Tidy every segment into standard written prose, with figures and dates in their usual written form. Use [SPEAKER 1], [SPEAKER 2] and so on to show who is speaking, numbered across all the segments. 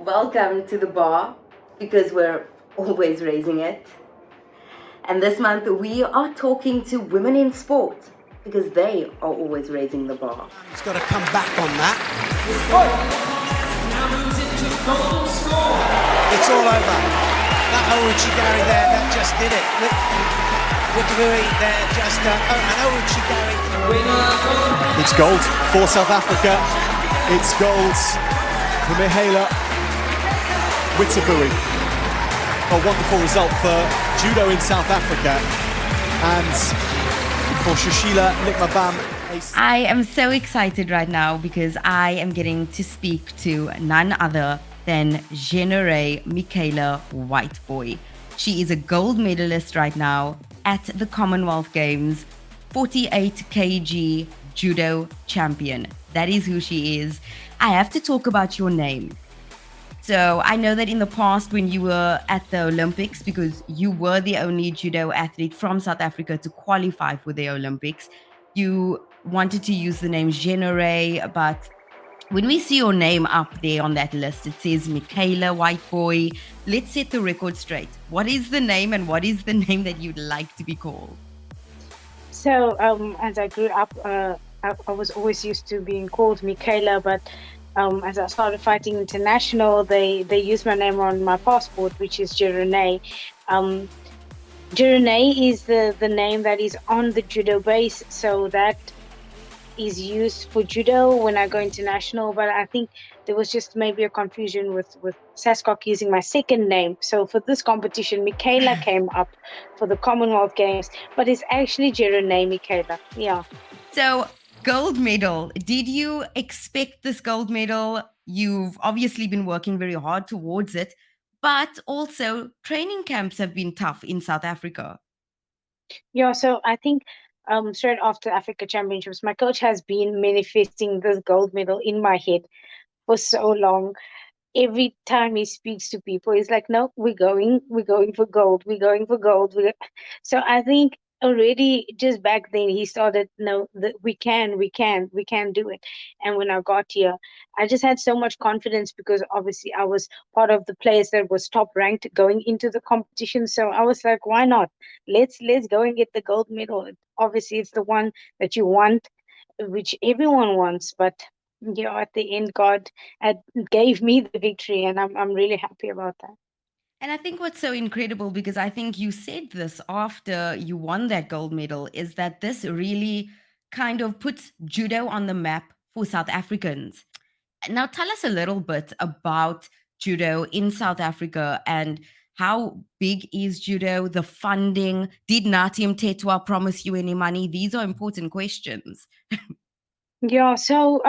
[SPEAKER 1] Welcome to the bar, because we're always raising it. And this month we are talking to women in sport, because they are always raising the bar.
[SPEAKER 2] He's got to come back on that.
[SPEAKER 3] Now moves into goal score.
[SPEAKER 2] It's all over. That Owuchigari there, that just did it. Whitebooi there, just and Owuchigari.
[SPEAKER 4] It's gold for South Africa. It's gold for Michaela Whitebooi. A wonderful result for judo in South Africa, and for Shushila Likmabam.
[SPEAKER 1] I am so excited right now because I am getting to speak to none other than Geronay Michaela Whitebooi. She is a gold medalist right now at the Commonwealth Games, 48 kg judo champion. That is who she is. I have to talk about your name. So I know that in the past when you were at the Olympics, because you were the only judo athlete from South Africa to qualify for the Olympics, you wanted to use the name Geronay, but when we see your name up there on that list, it says Michaela Whitebooi. Let's set the record straight. What is the name, and what is the name that you'd like to be called?
[SPEAKER 5] So as I grew up, I was always used to being called Michaela, but as I started fighting international, they used my name on my passport, which is Geronay. Geronay is the name that is on the judo base, so that is used for judo when I go international. But I think there was just maybe a confusion with SASCOC using my second name. So for this competition, Michaela came up for the Commonwealth Games, but it's actually Geronay Michaela. Yeah.
[SPEAKER 1] So, gold medal. Did you expect this gold medal? You've obviously been working very hard towards it, but also training camps have been tough in South Africa.
[SPEAKER 5] Yeah, so I think straight after Africa Championships, my coach has been manifesting this gold medal in my head for so long. Every time he speaks to people, he's like, "No, we're going for gold. We're going for gold." So I think already just back then he started, "No, that we can do it." And when I got here, I just had so much confidence because obviously I was part of the players that was top ranked going into the competition. So I was like, "Why not? Let's go and get the gold medal." Obviously, it's the one that you want, which everyone wants, but at the end, God gave me the victory, and I'm really happy about that.
[SPEAKER 1] And I think what's so incredible, because I think you said this after you won that gold medal, is that this really kind of puts judo on the map for South Africans. Now, tell us a little bit about judo in South Africa, and how big is judo, the funding? Did Natim Tetwa promise you any money? These are important questions.
[SPEAKER 5] Yeah, so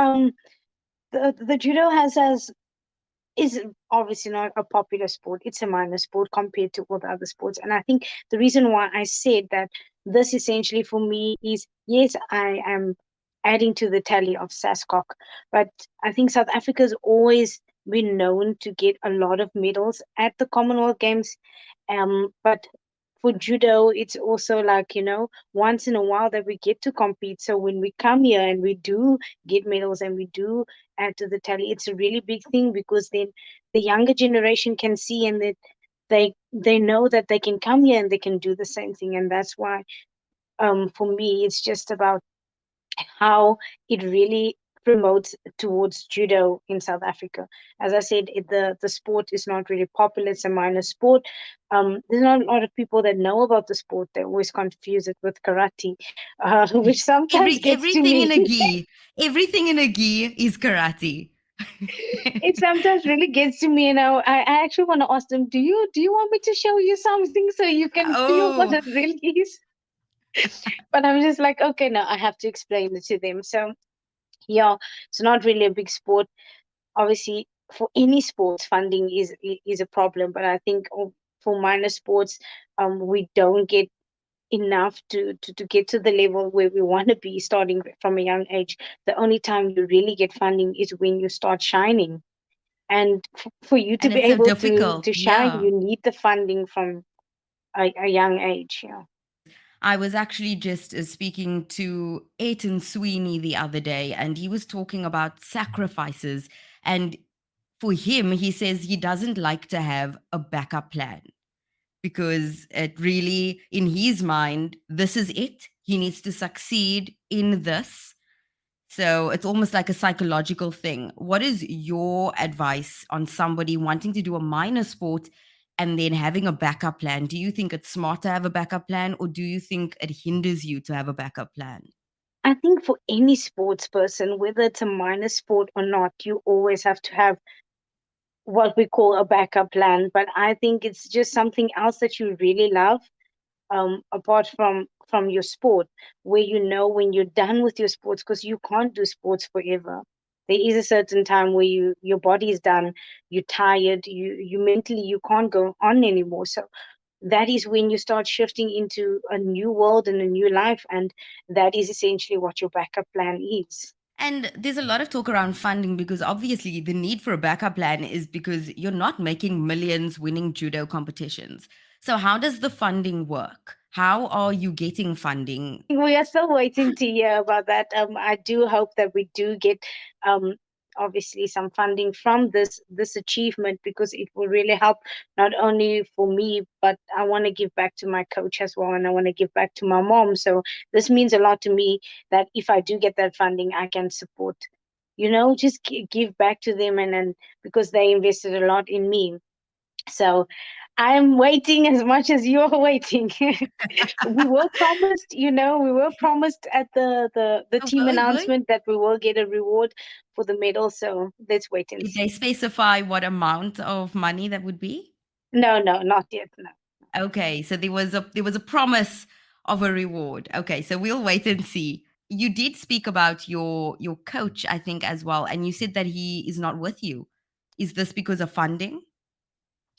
[SPEAKER 5] the judo is obviously not a popular sport. It's a minor sport compared to all the other sports. And I think the reason why I said that this essentially for me is, yes, I am adding to the tally of SASCOC, but I think South Africa's always been known to get a lot of medals at the Commonwealth Games. But for judo, it's also like, once in a while that we get to compete. So when we come here and we do get medals and we do add to the tally, it's a really big thing, because then the younger generation can see, and that they know that they can come here and they can do the same thing. And that's why for me it's just about how it really promotes towards judo in South Africa. As I said, the sport is not really popular. It's a minor sport. There's not a lot of people that know about the sport. They always confuse it with karate, which sometimes gets to
[SPEAKER 1] everything
[SPEAKER 5] me.
[SPEAKER 1] in a gi. Everything in a gi is karate.
[SPEAKER 5] It sometimes really gets to me, and I actually want to ask them, do you want me to show you something so you can feel what it really is? But I'm just like, okay, no, I have to explain it to them. So yeah, it's not really a big sport. Obviously, for any sports, funding is a problem. But I think for minor sports, we don't get enough to get to the level where we want to be starting from a young age. The only time you really get funding is when you start shining. And for you to
[SPEAKER 1] And
[SPEAKER 5] be
[SPEAKER 1] it's so
[SPEAKER 5] able
[SPEAKER 1] difficult.
[SPEAKER 5] to shine,
[SPEAKER 1] Yeah.
[SPEAKER 5] you need the funding from a young age. Yeah.
[SPEAKER 1] I was actually just speaking to Aiton Sweeney the other day, and he was talking about sacrifices. And for him, he says he doesn't like to have a backup plan because it really, in his mind, this is it. He needs to succeed in this. So it's almost like a psychological thing. What is your advice on somebody wanting to do a minor sport and then having a backup plan? Do you think it's smart to have a backup plan, or do you think it hinders you to have a backup plan?
[SPEAKER 5] I think for any sports person, whether it's a minor sport or not, you always have to have what we call a backup plan. But I think it's just something else that you really love, apart from your sport, where you know when you're done with your sports, because you can't do sports forever. There is a certain time where your body is done, you're tired, you mentally you can't go on anymore. So that is when you start shifting into a new world and a new life, and that is essentially what your backup plan is.
[SPEAKER 1] And there's a lot of talk around funding because obviously the need for a backup plan is because you're not making millions winning judo competitions. So, how does the funding work? How are you getting funding?
[SPEAKER 5] We are still waiting to hear about that. I do hope that we do get, um, obviously, some funding from this achievement, because it will really help not only for me, but I want to give back to my coach as well, and I want to give back to my mom. So this means a lot to me, that if I do get that funding, I can support, just give back to them, and because they invested a lot in me. So I'm waiting as much as you're waiting. We were promised at the
[SPEAKER 1] Oh,
[SPEAKER 5] team
[SPEAKER 1] good, good.
[SPEAKER 5] announcement that we will get a reward for the medal. So let's wait and
[SPEAKER 1] Did they
[SPEAKER 5] see.
[SPEAKER 1] specify what amount of money that would be?
[SPEAKER 5] No, no, not yet. No.
[SPEAKER 1] Okay, so there was a promise of a reward. Okay, so we'll wait and see. You did speak about your coach, I think, as well, and you said that he is not with you. Is this because of funding?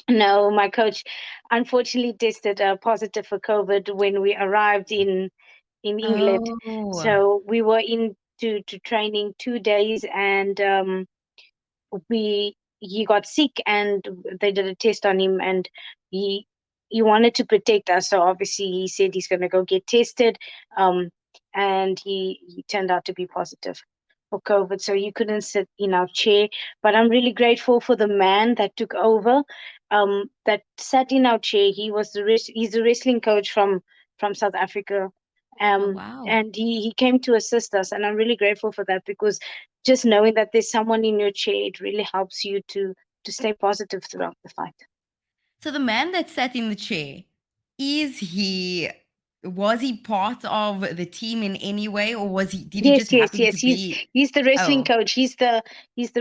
[SPEAKER 5] No, my coach unfortunately tested positive for COVID when we arrived in England.
[SPEAKER 1] Oh,
[SPEAKER 5] So we were to training 2 days, and we he got sick, and they did a test on him, and he he wanted to protect us, so obviously he said he's going to go get tested, um and he turned out to be positive for COVID, so he couldn't sit in our chair. But I'm really grateful for the man that took over, that sat in our chair. He's the wrestling coach from South Africa,
[SPEAKER 1] oh wow.
[SPEAKER 5] and he came to assist us, and I'm really grateful for that, because just knowing that there's someone in your chair, it really helps you to stay positive throughout the fight.
[SPEAKER 1] So the man that sat in the chair, is he was he part of the team in any way, or did he
[SPEAKER 5] Yes,
[SPEAKER 1] just
[SPEAKER 5] yes,
[SPEAKER 1] happen to
[SPEAKER 5] yes. He's
[SPEAKER 1] be?
[SPEAKER 5] he's the wrestling
[SPEAKER 1] Oh,
[SPEAKER 5] coach. He's the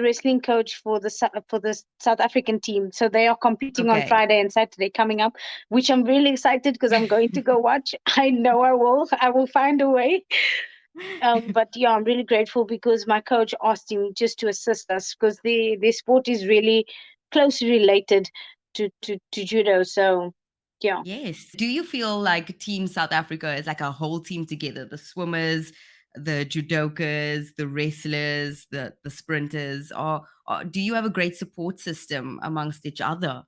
[SPEAKER 5] wrestling coach for the South African team. So they are competing on
[SPEAKER 1] okay.
[SPEAKER 5] Friday and Saturday coming up, which I'm really excited, because I'm going to go watch. I know I will. I will find a way. But yeah, I'm really grateful, because my coach asked him just to assist us, because the sport is really closely related to judo. So yeah.
[SPEAKER 1] Yes. Do you feel like Team South Africa is like a whole team together? The swimmers, the judokas, the wrestlers, the sprinters, or do you have a great support system amongst each other?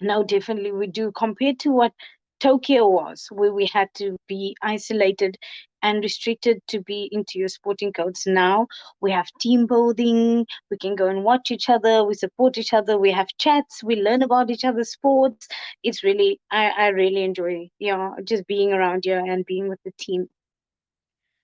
[SPEAKER 5] No, definitely we do. Compared to what Tokyo was, where we had to be isolated and restricted to be into your sporting codes. Now we have team building. We can go and watch each other. We support each other. We have chats. We learn about each other's sports. It's really, I really enjoy, just being around here and being with the team.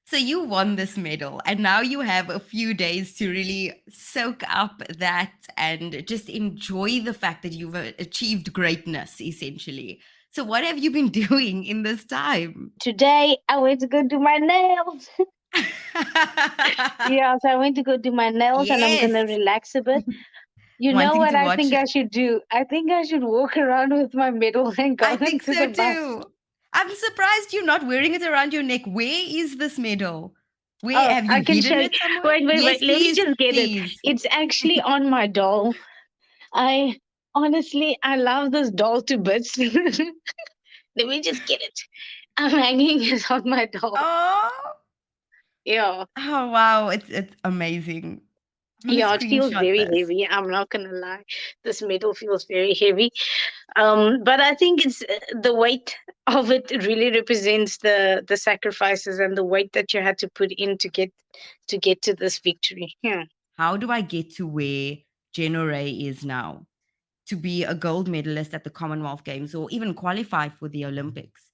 [SPEAKER 1] So you won this medal, and now you have a few days to really soak up that and just enjoy the fact that you've achieved greatness, essentially. So, what have you been doing in this time?
[SPEAKER 5] Today I went to go do my nails. Yeah, so I went to go do my nails, and I'm
[SPEAKER 1] Yes,
[SPEAKER 5] gonna relax a bit. You know
[SPEAKER 1] wanting
[SPEAKER 5] what
[SPEAKER 1] to
[SPEAKER 5] I
[SPEAKER 1] watch
[SPEAKER 5] think I
[SPEAKER 1] it.
[SPEAKER 5] should do? I think I should walk around with my medal and go
[SPEAKER 1] I think
[SPEAKER 5] into the
[SPEAKER 1] so
[SPEAKER 5] bus.
[SPEAKER 1] too. I'm surprised you're not wearing it around your neck. Where is this medal? Where
[SPEAKER 5] Oh,
[SPEAKER 1] have you
[SPEAKER 5] I can
[SPEAKER 1] hidden
[SPEAKER 5] show you.
[SPEAKER 1] it somewhere?
[SPEAKER 5] Wait, wait,
[SPEAKER 1] Yes,
[SPEAKER 5] wait. Let me
[SPEAKER 1] please,
[SPEAKER 5] just get it.
[SPEAKER 1] please.
[SPEAKER 5] It's actually on my doll. I honestly, I love this doll to bits. Let me just get it. I'm hanging it on my doll.
[SPEAKER 1] Oh,
[SPEAKER 5] Yeah.
[SPEAKER 1] oh wow, it's amazing. I'm gonna
[SPEAKER 5] Yeah, it feels
[SPEAKER 1] screenshot
[SPEAKER 5] very
[SPEAKER 1] this.
[SPEAKER 5] heavy. I'm not gonna lie. This medal feels very heavy. But I think it's the weight of it really represents the sacrifices and the weight that you had to put in to get to this victory. Yeah.
[SPEAKER 1] How do I get to wear Geronay is now to be a gold medalist at the Commonwealth Games or even qualify for the Olympics?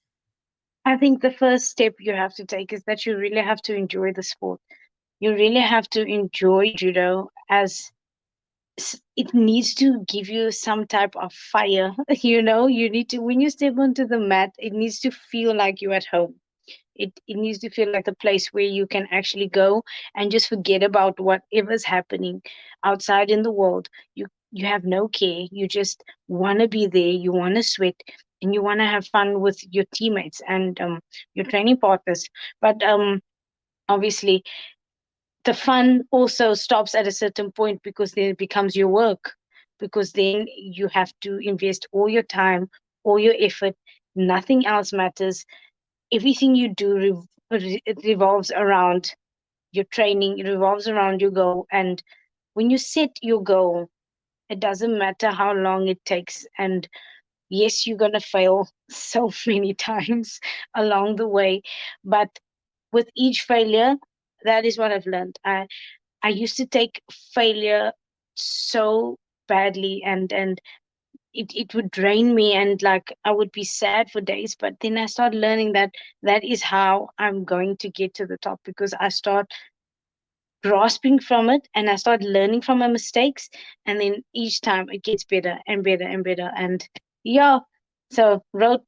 [SPEAKER 5] I think the first step you have to take is that you really have to enjoy the sport. You really have to enjoy judo as it needs to give you some type of fire. You need to, when you step onto the mat, it needs to feel like you're at home. It needs to feel like the place where you can actually go and just forget about whatever's happening outside in the world. You have no care. You just want to be there. You want to sweat, and you want to have fun with your teammates and your training partners. But obviously, the fun also stops at a certain point, because then it becomes your work, because then you have to invest all your time, all your effort. Nothing else matters. Everything you do it revolves around your training, it revolves around your goal. And when you set your goal, it doesn't matter how long it takes. And yes, you're going to fail so many times along the way, but with each failure, that is what I've learned. I used to take failure so badly, and it would drain me, and like I would be sad for days. But then I started learning that that is how I'm going to get to the top, because I start grasping from it and I start learning from my mistakes, and then each time it gets better and better and better. And yeah, so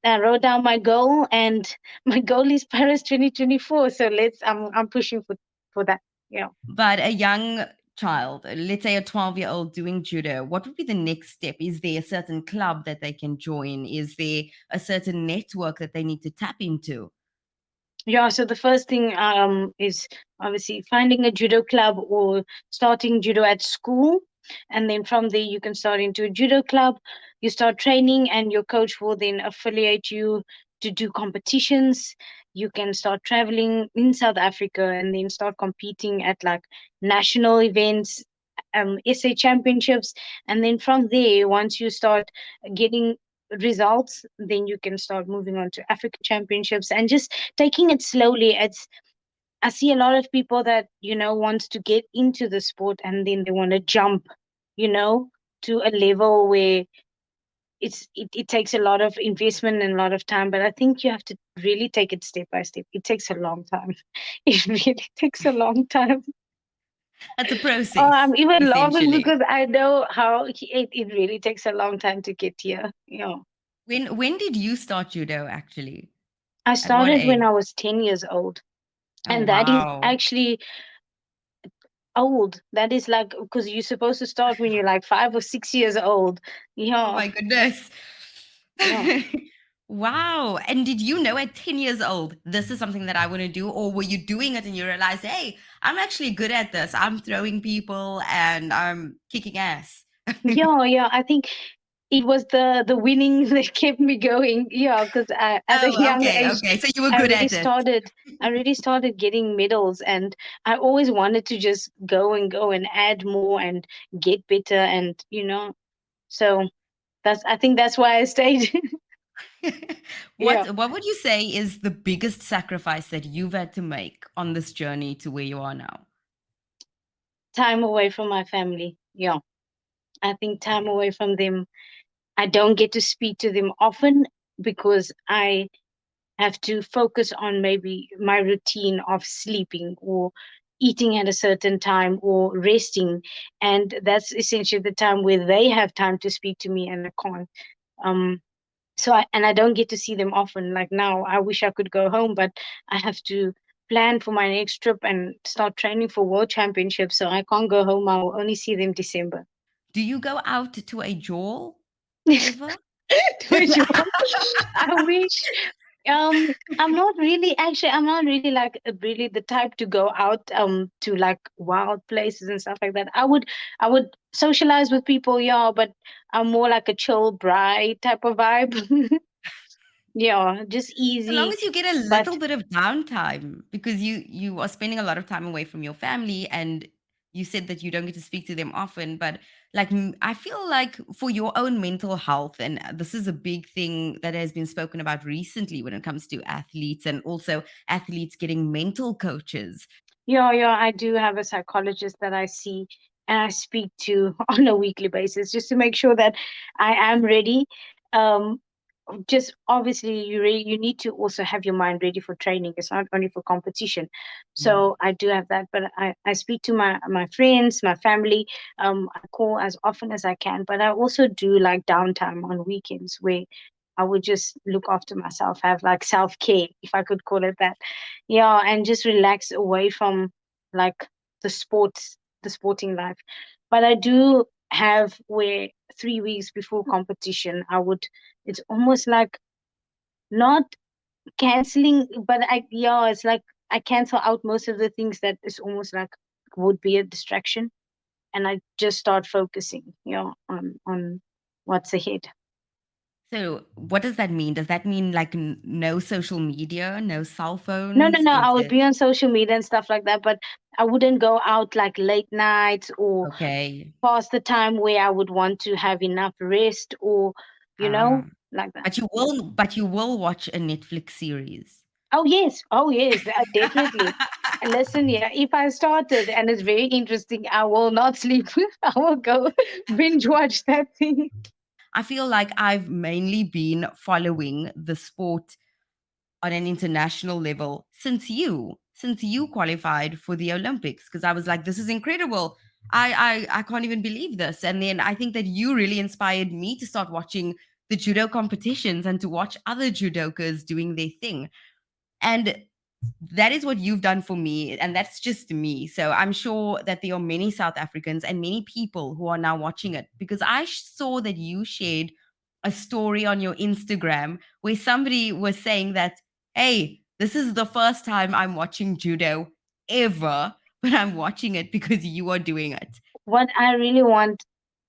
[SPEAKER 5] I wrote down my goal, and my goal is Paris 2024. So I'm pushing for that. Yeah.
[SPEAKER 1] But a young child, let's say a 12-year-old doing judo, what would be the next step? Is there a certain club that they can join? Is there a certain network that they need to tap into?
[SPEAKER 5] Yeah, so the first thing is obviously finding a judo club or starting judo at school. And then from there, you can start into a judo club. You start training, and your coach will then affiliate you to do competitions. You can start traveling in South Africa and then start competing at like national events, SA championships. And then from there, once you start getting results, then you can start moving on to Africa championships and just taking it slowly. I see a lot of people that wants to get into the sport, and then they want to jump you know to a level where it takes a lot of investment and a lot of time. But I think you have to really take it step by step. It takes a long time. It really takes a long time.
[SPEAKER 1] That's a
[SPEAKER 5] Oh,
[SPEAKER 1] process,
[SPEAKER 5] I'm even laughing
[SPEAKER 1] essentially.
[SPEAKER 5] because I know how it really takes a long time to get here.
[SPEAKER 1] When did you start judo, actually?
[SPEAKER 5] I
[SPEAKER 1] At what
[SPEAKER 5] started when
[SPEAKER 1] age?
[SPEAKER 5] I was 10 years old.
[SPEAKER 1] Oh,
[SPEAKER 5] And that is
[SPEAKER 1] wow.
[SPEAKER 5] actually old. That is like, because you're supposed to start when you're like 5 or 6 years old.
[SPEAKER 1] Oh
[SPEAKER 5] Yeah,
[SPEAKER 1] my goodness.
[SPEAKER 5] yeah.
[SPEAKER 1] Wow. And did you know at 10 years old, this is something that I want to do? Or were you doing it and you realized, hey, I'm actually good at this. I'm throwing people and I'm kicking ass.
[SPEAKER 5] Yeah. I think it was the winning that kept me going. Yeah, because at a
[SPEAKER 1] Oh,
[SPEAKER 5] young
[SPEAKER 1] okay.
[SPEAKER 5] age,
[SPEAKER 1] Okay. So you were
[SPEAKER 5] I
[SPEAKER 1] good
[SPEAKER 5] really
[SPEAKER 1] at it.
[SPEAKER 5] started. I really started getting medals, and I always wanted to just go and add more and get better, and so I think that's why I stayed. Yeah.
[SPEAKER 1] What would you say is the biggest sacrifice that you've had to make on this journey to where you are now?
[SPEAKER 5] Time away from my family. Yeah. I think time away from them. I don't get to speak to them often because I have to focus on maybe my routine of sleeping or eating at a certain time or resting. And that's essentially the time where they have time to speak to me and I can't. Um, I don't get to see them often. Like now, I wish I could go home, but I have to plan for my next trip and start training for world championships. So I can't go home. I will only see them December.
[SPEAKER 1] Do you go out to a jail ever?
[SPEAKER 5] Which one? I wish. I'm not really like really the type to go out to like wild places and stuff like that. I would socialize with people, yeah, but I'm more like a chill bride type of vibe. Yeah, just
[SPEAKER 1] So long
[SPEAKER 5] easy.
[SPEAKER 1] as you get a
[SPEAKER 5] But
[SPEAKER 1] little bit of downtime, because you are spending a lot of time away from your family, and you said that you don't get to speak to them often, but like I feel like for your own mental health, and this is a big thing that has been spoken about recently when it comes to athletes, and also athletes getting mental coaches.
[SPEAKER 5] yeah, I do have a psychologist that I see and I speak to on a weekly basis just to make sure that I am ready. Um, just obviously you need to also have your mind ready for training. It's not only for competition. So I do have that, but I speak to my friends, my family. I call as often as I can, but I also do like downtime on weekends where I would just look after myself, have like self-care, if I could call it that. Yeah, and just relax away from like the sports, the sporting life. But I do have where 3 weeks before competition I would, it's almost like not canceling, but it's like I cancel out most of the things that is almost like would be a distraction, and I just start focusing, on what's ahead.
[SPEAKER 1] So, what does that mean? Does that mean like no social media, no cell
[SPEAKER 5] No, no,
[SPEAKER 1] phones?
[SPEAKER 5] no, I
[SPEAKER 1] Is
[SPEAKER 5] would
[SPEAKER 1] it
[SPEAKER 5] be on social media and stuff like that, but I wouldn't go out like late nights or
[SPEAKER 1] okay?
[SPEAKER 5] past the time where I would want to have enough rest or, you know,
[SPEAKER 1] Ah,
[SPEAKER 5] like that.
[SPEAKER 1] but you will watch a Netflix series.
[SPEAKER 5] Oh yes, definitely. And listen, yeah, if I started and it's very interesting, I will not sleep. I will go binge watch that thing.
[SPEAKER 1] I feel like I've mainly been following the sport on an international level since you qualified for the Olympics, because I was like, this is incredible. I can't even believe this. And then I think that you really inspired me to start watching the judo competitions and to watch other judokas doing their thing. And that is what you've done for me, and that's just me. So I'm sure that there are many South Africans and many people who are now watching it, because I saw that you shared a story on your Instagram where somebody was saying that, hey, this is the first time I'm watching judo ever, but I'm watching it because you are doing it.
[SPEAKER 5] What I really want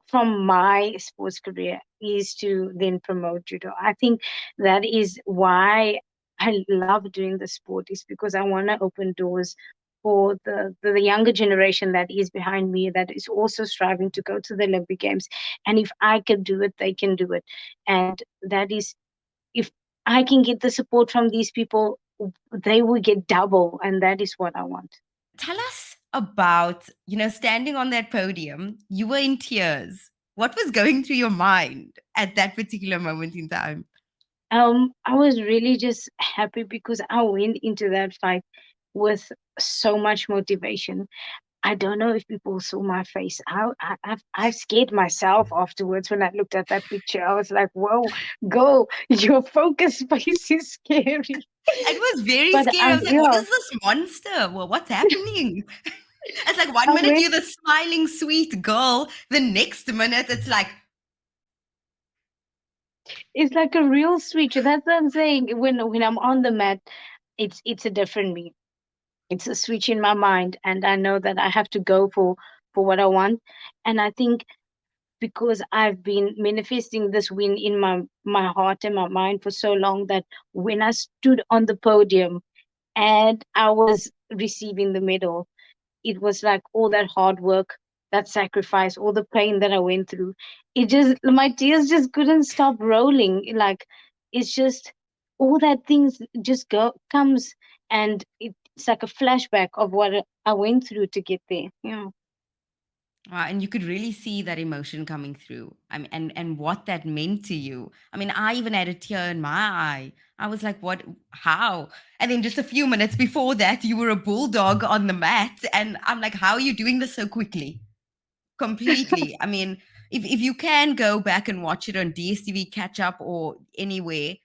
[SPEAKER 5] from my sports career is to then promote judo. I think that is why I love doing the sport, is because I want to open doors for the younger generation that is behind me, that is also striving to go to the Olympic Games. And if I can do it, they can do it. And that is, if I can get the support from these people, they will get double. And that is what I want.
[SPEAKER 1] Tell us about, standing on that podium. You were in tears. What was going through your mind at that particular moment in time?
[SPEAKER 5] I was really just happy because I went into that fight with so much motivation. I don't know if people saw my face. I scared myself afterwards when I looked at that picture. I was like, "Whoa, go! Your focus face is scary."
[SPEAKER 1] It was very
[SPEAKER 5] But
[SPEAKER 1] scary. I was like, what is this monster? Well, what's happening? It's like one
[SPEAKER 5] I
[SPEAKER 1] minute
[SPEAKER 5] went.
[SPEAKER 1] you're the smiling, sweet girl. The next minute it's like,
[SPEAKER 5] It's like a real switch. That's what I'm saying. When I'm on the mat, it's a different me. It's a switch in my mind, and I know that I have to go for what I want. And I think because I've been manifesting this win in my heart and my mind for so long, that when I stood on the podium and I was receiving the medal, it was like all that hard work, that sacrifice, all the pain that I went through. It just, my tears just couldn't stop rolling. Like, it's just all that things just go comes, and it's like a flashback of what I went through to get there. Yeah.
[SPEAKER 1] wow, and you could really see that emotion coming through. I mean, and what that meant to you. I mean, I even had a tear in my eye. I was like, what? How? And then just a few minutes before that, you were a bulldog on the mat, and I'm like, how are you doing this so quickly? Completely. I mean, if you can go back and watch it on DSTV catch up or anywhere,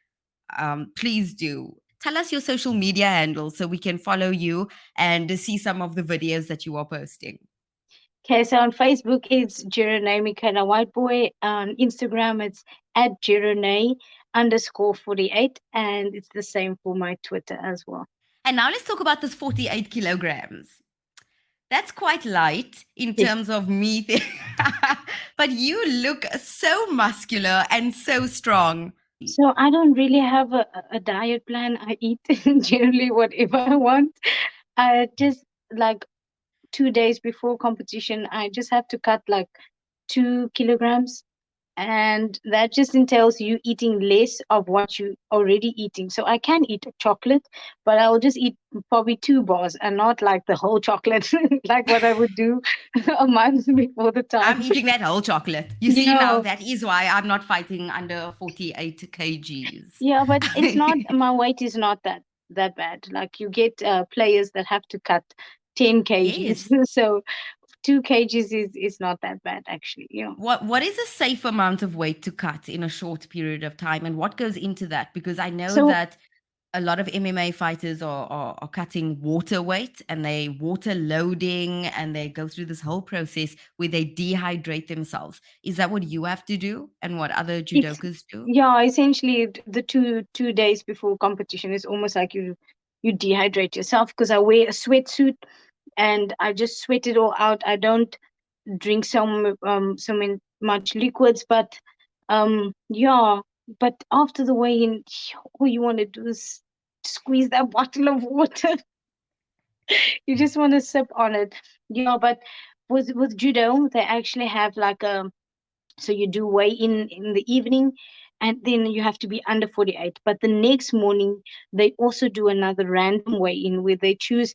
[SPEAKER 1] please do. Tell us your social media handles so we can follow you and see some of the videos that you are posting.
[SPEAKER 5] Okay, so on Facebook it's Geronay Michaela Whitebooi. On Instagram it's at Geronay_48, and it's the same for my Twitter as well.
[SPEAKER 1] And now let's talk about this 48 kilograms. That's quite light in
[SPEAKER 5] Yes.
[SPEAKER 1] terms of meat, but you look so muscular and so strong.
[SPEAKER 5] So I don't really have a diet plan. I eat generally whatever I want. I just like 2 days before competition, I just have to cut like 2 kilograms, and that just entails you eating less of what you already eating. So I can eat chocolate, but I'll just eat probably 2 bars and not like the whole chocolate like what I would do a month before the
[SPEAKER 1] I'm
[SPEAKER 5] time.
[SPEAKER 1] eating that whole chocolate. You see now,
[SPEAKER 5] Yeah,
[SPEAKER 1] that is why I'm not fighting under 48 kgs.
[SPEAKER 5] yeah, but it's not, my weight is not that bad. Like you get players that have to cut 10 kgs.
[SPEAKER 1] Yes.
[SPEAKER 5] So 2 kgs is not that bad actually. Yeah.
[SPEAKER 1] What is a safe amount of weight to cut in a short period of time, and what goes into that? Because I know
[SPEAKER 5] So
[SPEAKER 1] that a lot of MMA fighters are cutting water weight, and they water loading, and they go through this whole process where they dehydrate themselves. Is that what you have to do, and what other
[SPEAKER 5] it's,
[SPEAKER 1] judokas do?
[SPEAKER 5] yeah, essentially the two days before competition is almost like you dehydrate yourself, because I wear a sweatsuit and I just sweat it all out. I don't drink much liquids, but yeah, but after the weigh-in, all you want to do is squeeze that bottle of water. You just want to sip on it. Yeah, but with judo, they actually have like a, so you do weigh in the evening, and then you have to be under 48. But the next morning, they also do another random weigh in where they choose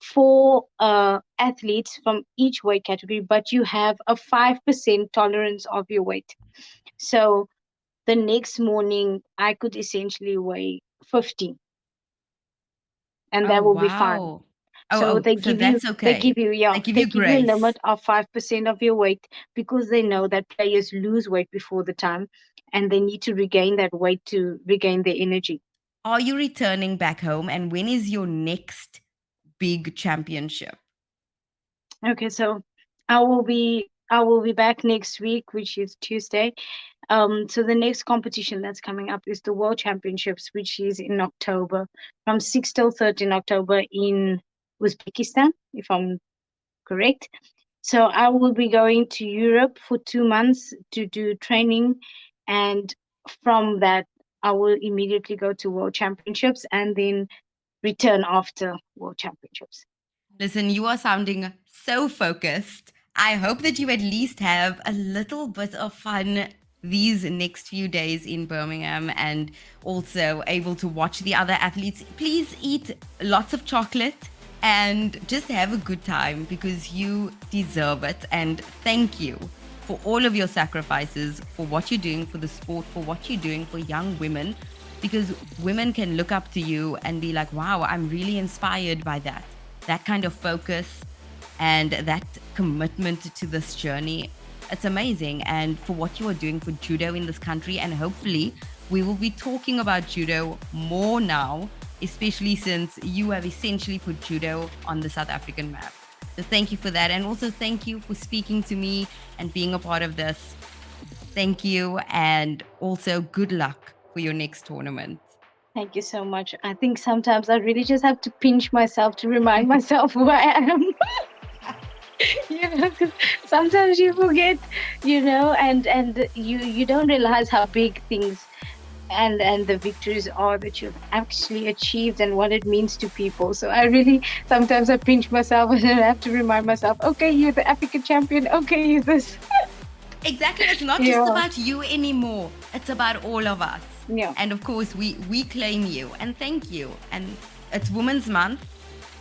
[SPEAKER 5] four athletes from each weight category, but you have a 5% tolerance of your weight. So the next morning, I could essentially weigh 50, and
[SPEAKER 1] Oh,
[SPEAKER 5] that will be fine.
[SPEAKER 1] wow.
[SPEAKER 5] So
[SPEAKER 1] Oh, so that's okay. They give
[SPEAKER 5] they
[SPEAKER 1] you
[SPEAKER 5] give you a
[SPEAKER 1] grace.
[SPEAKER 5] limit of 5% of your weight, because they know that players lose weight before the time, and they need to regain that weight to regain their energy.
[SPEAKER 1] Are you returning back home, and when is your next big championship?
[SPEAKER 5] Okay, so I will be back next week, which is Tuesday. So the next competition that's coming up is the World Championships, which is in October, from 6 till 13 October in Uzbekistan, if I'm correct. So I will be going to Europe for 2 months to do training, and from that I will immediately go to World Championships and then return after World Championships.
[SPEAKER 1] Listen, you are sounding so focused. I hope that you at least have a little bit of fun these next few days in Birmingham, and also able to watch the other athletes. Please eat lots of chocolate and just have a good time, because you deserve it. And thank you for all of your sacrifices, for what you're doing for the sport, for what you're doing for young women, because women can look up to you and be like, wow, I'm really inspired by that. That kind of focus and that commitment to this journey. It's amazing. And for what you are doing for judo in this country, and hopefully we will be talking about judo more now, especially since you have essentially put judo on the South African map. So thank you for that. And also thank you for speaking to me and being a part of this. Thank you. And also good luck for your next tournament.
[SPEAKER 5] Thank you so much. I think sometimes I really just have to pinch myself to remind myself who I am. Because sometimes you forget, and you don't realize how big things and the victories are that you've actually achieved, and what it means to people. So I really, sometimes I pinch myself and I have to remind myself, okay, you're the African champion. Okay, you're this.
[SPEAKER 1] Exactly. It's not
[SPEAKER 5] Yeah.
[SPEAKER 1] just about you anymore. It's about all of us.
[SPEAKER 5] Yeah.
[SPEAKER 1] And of course, we claim you and thank you. And it's Women's Month.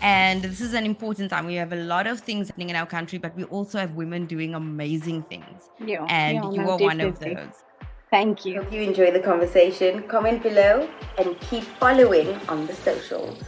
[SPEAKER 1] And this is an important time. We have a lot of things happening in our country, but we also have women doing amazing things.
[SPEAKER 5] Yeah.
[SPEAKER 1] And
[SPEAKER 5] Yeah,
[SPEAKER 1] you
[SPEAKER 5] no,
[SPEAKER 1] are one of
[SPEAKER 5] definitely.
[SPEAKER 1] those.
[SPEAKER 5] Thank you.
[SPEAKER 1] Hope you enjoy the conversation. Comment below and keep following on the socials.